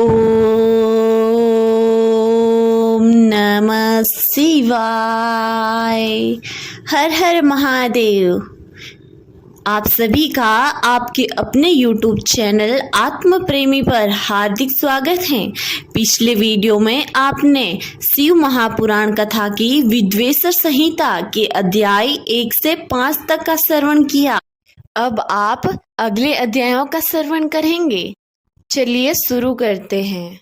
ओम नमः शिवाय। हर हर महादेव। आप सभी का आपके अपने YouTube चैनल आत्म प्रेमी पर हार्दिक स्वागत है। पिछले वीडियो में आपने शिव महापुराण कथा की विद्वेषर संहिता के अध्याय 1 से 5 तक का श्रवण किया। अब आप अगले अध्यायों का श्रवण करेंगे। चलिए शुरू करते हैं।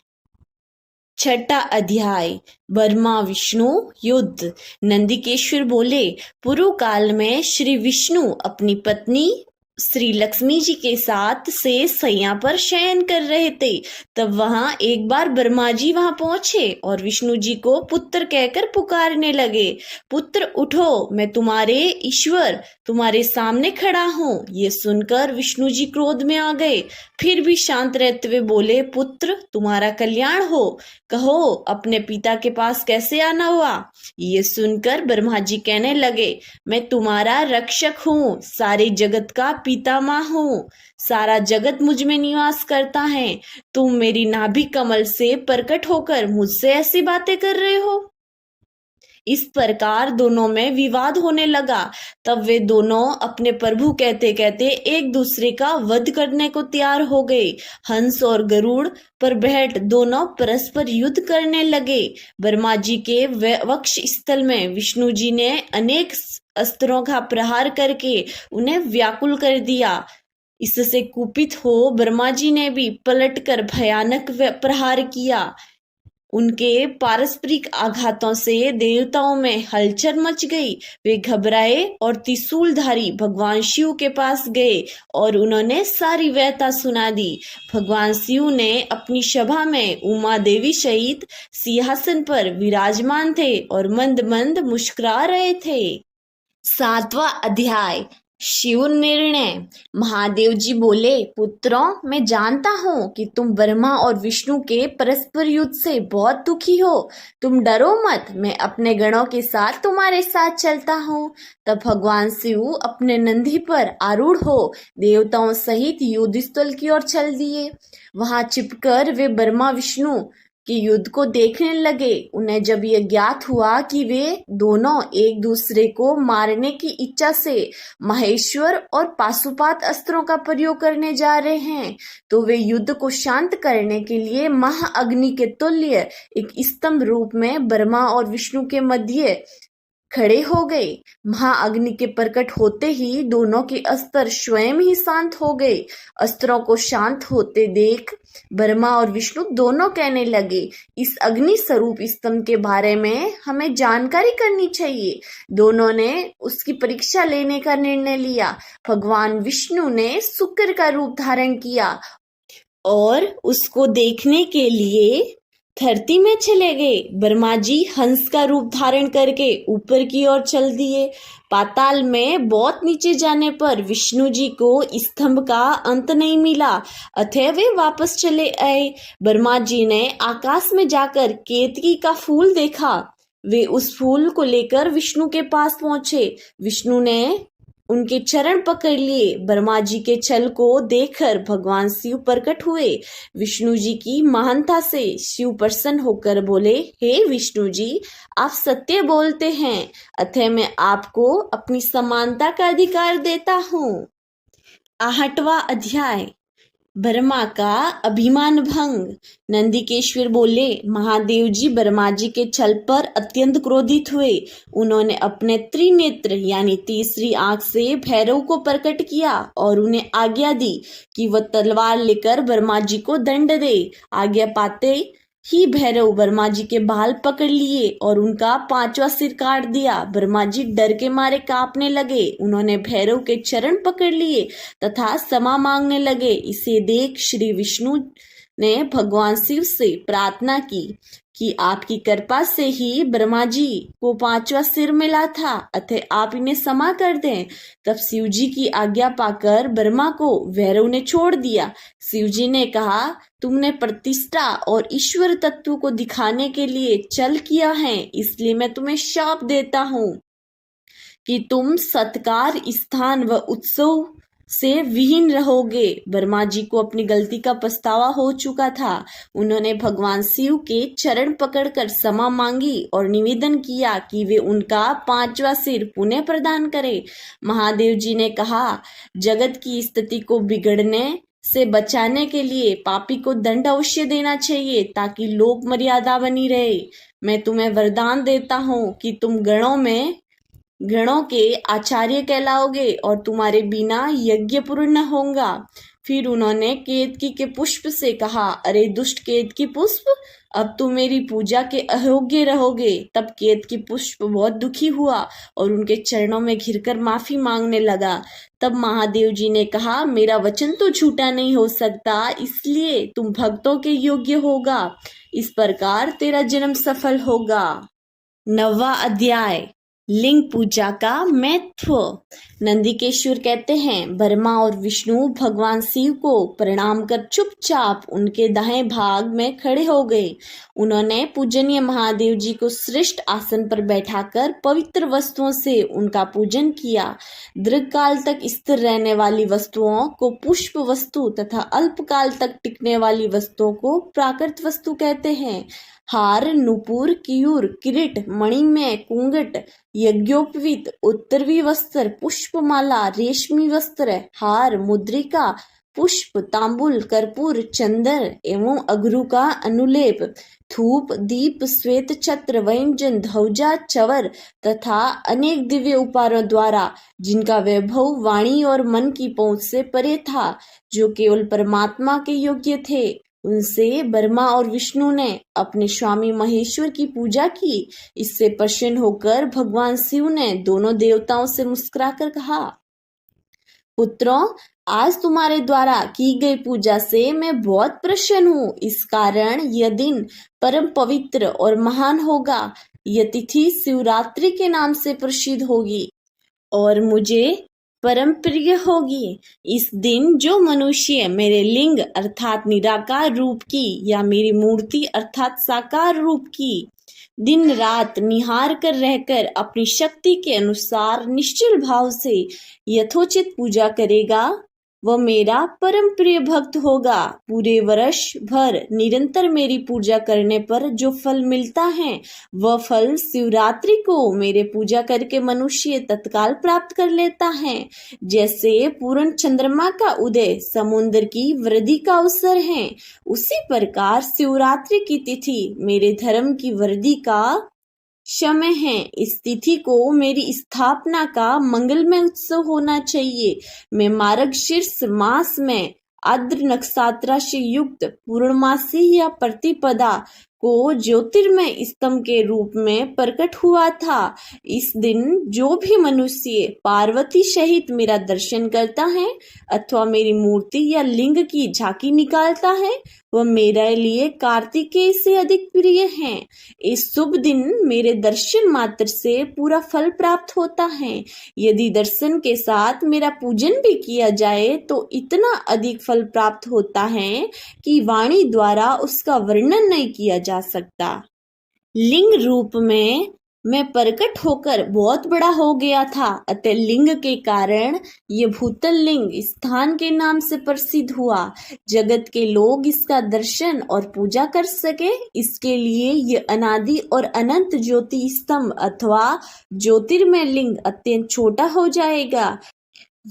छठा अध्याय, ब्रह्मा विष्णु युद्ध। नंदिकेश्वर बोले, पूर्व काल में श्री विष्णु अपनी पत्नी श्री लक्ष्मी जी के साथ से सैया पर शयन कर रहे थे। तब वहां एक बार ब्रह्मा जी वहां पहुंचे और विष्णु जी को पुत्र कहकर पुकारने लगे। पुत्र उठो, मैं तुम्हारे ईश्वर तुम्हारे सामने खड़ा हूँ। ये सुनकर विष्णु जी क्रोध में आ गए, फिर भी शांत रहते हुए बोले, पुत्र तुम्हारा कल्याण हो, कहो अपने पिता के पास कैसे आना हुआ। ये सुनकर ब्रह्मा जी कहने लगे, मैं तुम्हारा रक्षक हूँ, सारे जगत का पितामह हूँ, सारा जगत मुझ में निवास करता है। तुम मेरी नाभि कमल से प्रकट होकर मुझसे ऐसी बातें कर रहे हो। इस प्रकार दोनों में विवाद होने लगा। तब वे दोनों अपने प्रभु कहते कहते एक दूसरे का वध करने को तैयार हो गए। हंस और गरुड़ पर बैठ दोनों परस्पर युद्ध करने लगे। ब्रह्मा जी के वक्ष स्थल में विष्णु जी ने अनेक अस्त्रों का प्रहार करके उन्हें व्याकुल कर दिया। इससे कुपित हो ब्रह्मा जी ने भी पलटकर भयानक प्रहार किया। उनके पारस्परिक आघातों से देवताओं में हलचल मच गई। वे घबराए और त्रिशूलधारी भगवान शिव के पास गए और उन्होंने सारी व्यथा सुना दी। भगवान शिव ने अपनी सभा में उमा देवी सहित सिंहासन पर विराजमान थे और मंद मंद मुस्कुरा रहे थे। 7वां अध्याय, शिव निर्णय। महादेव जी बोले, पुत्रों मैं जानता हूँ कि तुम ब्रह्मा और विष्णु के परस्पर युद्ध से बहुत दुखी हो। तुम डरो मत, मैं अपने गणों के साथ तुम्हारे साथ चलता हूँ। तब भगवान शिव अपने नंदी पर आरूढ़ हो देवताओं सहित युद्ध स्थल की ओर चल दिए। वहां छिपकर वे ब्रह्मा विष्णु कि युद्ध को देखने लगे। उन्हें जब यह ज्ञात हुआ कि वे दोनों एक दूसरे को मारने की इच्छा से महेश्वर और पाशुपात अस्त्रों का प्रयोग करने जा रहे हैं, तो वे युद्ध को शांत करने के लिए महाअग्नि के तुल्य एक स्तंभ रूप में ब्रह्मा और विष्णु के मध्य खड़े हो गए। महाअग्नि के प्रकट होते ही दोनों के अस्त्र स्वयं ही शांत हो गए। अस्त्रों को शांत होते देख ब्रह्मा और विष्णु दोनों कहने लगे, इस अग्नि स्वरूप स्तंभ के बारे में हमें जानकारी करनी चाहिए। दोनों ने उसकी परीक्षा लेने का निर्णय लिया। भगवान विष्णु ने शुक्र का रूप धारण किया और उसको देखने के लिए धरती में चले गए। ब्रह्मा जी हंस का रूप धारण करके ऊपर की ओर चल दिए। पाताल में बहुत नीचे जाने पर विष्णु जी को स्तंभ का अंत नहीं मिला, अतः वे वापस चले आए। ब्रह्मा जी ने आकाश में जाकर केतकी का फूल देखा। वे उस फूल को लेकर विष्णु के पास पहुंचे। विष्णु ने उनके चरण पकड़ लिए। ब्रह्मा जी के छल को देखकर भगवान शिव प्रकट हुए। विष्णु जी की महानता से शिव प्रसन्न होकर बोले, हे विष्णु जी, आप सत्य बोलते हैं, अतः मैं आपको अपनी समानता का अधिकार देता हूँ। 8वां अध्याय, ब्रह्मा का अभिमान भंग। नंदिकेश्वर बोले, महादेव जी ब्रह्मा जी के छल पर अत्यंत क्रोधित हुए। उन्होंने अपने त्रिनेत्र यानी तीसरी आंख से भैरव को प्रकट किया और उन्हें आज्ञा दी कि वह तलवार लेकर ब्रह्मा जी को दंड दे। आज्ञा पाते ही भैरव ब्रह्मा जी के बाल पकड़ लिए और उनका 5वां सिर काट दिया। ब्रह्मा जी डर के मारे कांपने लगे। उन्होंने भैरव के चरण पकड़ लिए तथा क्षमा मांगने लगे। इसे देख श्री विष्णु ने भगवान शिव से प्रार्थना की कि आपकी कृपा से ही ब्रह्मा जी को 5वां सिर मिला था, अतः आप इन्हें क्षमा कर दें। तब शिव जी की आज्ञा पाकर ब्रह्मा को भैरव ने छोड़ दिया। शिव जी ने कहा, तुमने प्रतिष्ठा और ईश्वर तत्व को दिखाने के लिए छल किया है, इसलिए मैं तुम्हें शाप देता हूँ कि तुम सत्कार, स्थान व उत्सव से विहीन रहोगे। ब्रह्मा जी को अपनी गलती का पछतावा हो चुका था। उन्होंने भगवान शिव के चरण पकड़कर क्षमा मांगी और निवेदन किया कि वे उनका 5वां सिर पुनः प्रदान करें। महादेव जी ने कहा, जगत की स्थिति को बिगड़ने से बचाने के लिए पापी को दंड अवश्य देना चाहिए ताकि लोक मर्यादा बनी रहे। मैं तुम्हें वरदान देता हूँ कि तुम गणों के आचार्य कहलाओगे और तुम्हारे बिना यज्ञ पूर्ण होगा। फिर उन्होंने केतकी के पुष्प से कहा, अरे दुष्ट केतकी पुष्प, अब तुम मेरी पूजा के अयोग्य रहोगे। तब केतकी पुष्प बहुत दुखी हुआ और उनके चरणों में घिरकर माफी मांगने लगा। तब महादेव जी ने कहा, मेरा वचन तो झूठा नहीं हो सकता, इसलिए तुम भक्तों के योग्य होगा। इस प्रकार तेरा जन्म सफल होगा। 9वां अध्याय, लिंग पूजा का महत्व। नंदिकेश्वर कहते हैं, ब्रह्मा और विष्णु भगवान शिव को प्रणाम कर चुपचाप उनके दाहिने भाग में खड़े हो गए। उन्होंने पूजनीय महादेव जी को श्रेष्ठ आसन पर बैठाकर पवित्र वस्तुओं से उनका पूजन किया। दीर्घकाल तक स्थिर रहने वाली वस्तुओं को पुष्प वस्तु तथा अल्पकाल तक टिकने वाली वस्तुओं को प्राकृत वस्तु कहते हैं। हार, नुपुर, कियूर, किरीट, मणिमय, कुंगट, यज्ञोपवीत, उत्तरवी वस्त्र, पुष्पमाला, रेशमी वस्त्र, हार, मुद्रिका, पुष्प, तांबुल, कर्पूर, चंदन एवं अगरू का अनुलेप, धूप, दीप, श्वेत छत्र, व्यंजन, ध्वजा, चवर तथा अनेक दिव्य उपहारों द्वारा जिनका वैभव वाणी और मन की पहुंच से परे था, जो केवल परमात्मा के योग्य थे, उनसे ब्रह्मा और विष्णु ने अपने स्वामी महेश्वर की पूजा की। इससे प्रसन्न होकर भगवान शिव ने दोनों देवताओं से मुस्कुराकर कहा, पुत्रों, आज तुम्हारे द्वारा की गई पूजा से मैं बहुत प्रसन्न हूँ। इस कारण यह दिन परम पवित्र और महान होगा। यह तिथि शिवरात्रि के नाम से प्रसिद्ध होगी और मुझे परम प्रिय होगी। इस दिन जो मनुष्य मेरे लिंग अर्थात निराकार रूप की या मेरी मूर्ति अर्थात साकार रूप की दिन रात निहार कर रहकर अपनी शक्ति के अनुसार निश्चल भाव से यथोचित पूजा करेगा, वह मेरा परम प्रिय भक्त होगा। पूरे वर्ष भर निरंतर मेरी पूजा करने पर जो फल मिलता है, वह फल शिवरात्रि को मेरे पूजा करके मनुष्य तत्काल प्राप्त कर लेता है। जैसे पूर्ण चंद्रमा का उदय समुद्र की वृद्धि का अवसर है, उसी प्रकार शिवरात्रि की तिथि मेरे धर्म की वृद्धि का समय है। इस तिथि को मेरी स्थापना का मंगलमय उत्सव होना चाहिए। मैं मार्गशीर्ष मास में आद्र नक्षत्र से युक्त पूर्णमासी या प्रतिपदा को ज्योतिर्मय स्तंभ के रूप में प्रकट हुआ था। इस दिन जो भी मनुष्य पार्वती सहित मेरा दर्शन करता है अथवा मेरी मूर्ति या लिंग की झांकी निकालता है, वह मेरे लिए कार्तिकेय से अधिक प्रिय है। इस शुभ दिन मेरे दर्शन मात्र से पूरा फल प्राप्त होता है। यदि दर्शन के साथ मेरा पूजन भी किया जाए तो इतना अधिक फल प्राप्त होता है कि वाणी द्वारा उसका वर्णन नहीं किया जा सकता। लिंग रूप में मैं प्रकट होकर बहुत बड़ा हो गया था, अतः लिंग के कारण ये भूतल लिंग स्थान के नाम से प्रसिद्ध हुआ। जगत के लोग इसका दर्शन और पूजा कर सके, इसके लिए ये अनादि और अनंत ज्योति स्तंभ अथवा ज्योतिर्मय लिंग अत्यंत छोटा हो जाएगा।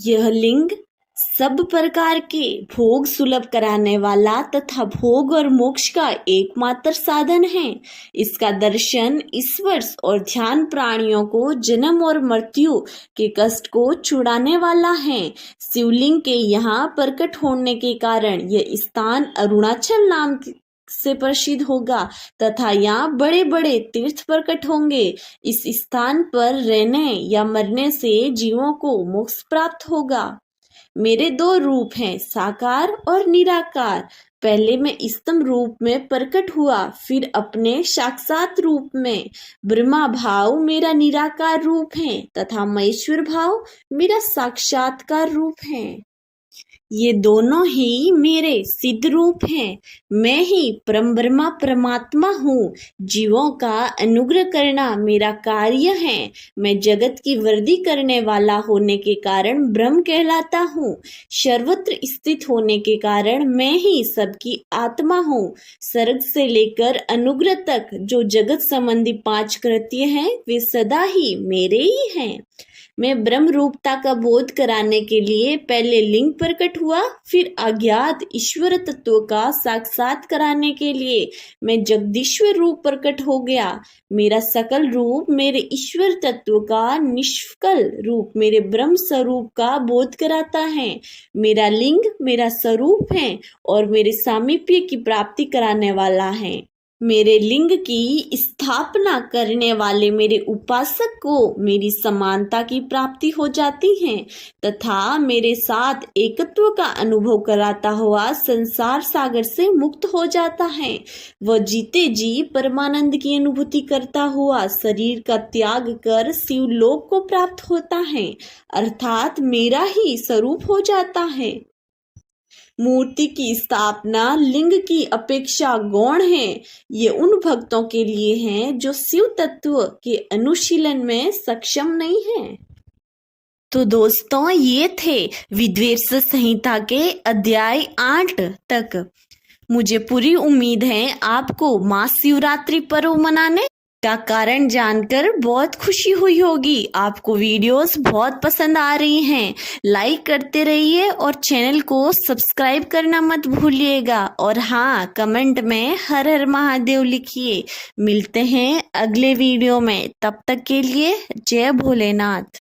यह लिंग सब प्रकार के भोग सुलभ कराने वाला तथा भोग और मोक्ष का एकमात्र साधन है। इसका दर्शन ईश्वर और ध्यान प्राणियों को जन्म और मृत्यु के कष्ट को छुड़ाने वाला है। शिवलिंग के यहाँ प्रकट होने के कारण यह स्थान अरुणाचल नाम से प्रसिद्ध होगा तथा यहाँ बड़े बड़े तीर्थ प्रकट होंगे। इस स्थान पर रहने या मरने से जीवों को मोक्ष प्राप्त होगा। मेरे 2 रूप हैं, साकार और निराकार। पहले मैं स्तंभ रूप में प्रकट हुआ, फिर अपने साक्षात रूप में। ब्रह्मा भाव मेरा निराकार रूप है तथा महेश्वर भाव मेरा साक्षात्कार रूप है। ये दोनों ही मेरे सिद्ध रूप हैं। मैं ही परम ब्रह्मा परमात्मा हूँ। जीवों का अनुग्रह करना मेरा कार्य है। मैं जगत की वृद्धि करने वाला होने के कारण ब्रह्म कहलाता हूँ। सर्वत्र स्थित होने के कारण मैं ही सबकी आत्मा हूँ। सर्ग से लेकर अनुग्रह तक जो जगत संबंधी 5 कृत्य हैं वे सदा ही मेरे ही हैं। मैं ब्रह्म रूपता का बोध कराने के लिए पहले लिंग प्रकट हुआ, फिर अज्ञात ईश्वर तत्व का साक्षात कराने के लिए मैं जगदीश्वर रूप प्रकट हो गया। मेरा सकल रूप मेरे ईश्वर तत्व का निष्कल रूप मेरे ब्रह्म स्वरूप का बोध कराता है। मेरा लिंग मेरा स्वरूप है और मेरे सामीप्य की प्राप्ति कराने वाला है। मेरे लिंग की स्थापना करने वाले मेरे उपासक को मेरी समानता की प्राप्ति हो जाती है तथा मेरे साथ एकत्व का अनुभव कराता हुआ संसार सागर से मुक्त हो जाता है। वह जीते जी परमानंद की अनुभूति करता हुआ शरीर का त्याग कर शिवलोक को प्राप्त होता है, अर्थात मेरा ही स्वरूप हो जाता है। मूर्ति की स्थापना लिंग की अपेक्षा गौण है। ये उन भक्तों के लिए है जो शिव तत्व के अनुशीलन में सक्षम नहीं है। तो दोस्तों, ये थे विद्वेष संहिता के अध्याय 8 तक। मुझे पूरी उम्मीद है आपको महाशिवरात्रि पर्व मनाने का कारण जानकर बहुत खुशी हुई होगी। आपको वीडियोस बहुत पसंद आ रही हैं। लाइक करते रहिए और चैनल को सब्सक्राइब करना मत भूलिएगा। और हाँ, कमेंट में हर हर महादेव लिखिए। मिलते हैं अगले वीडियो में। तब तक के लिए जय भोलेनाथ।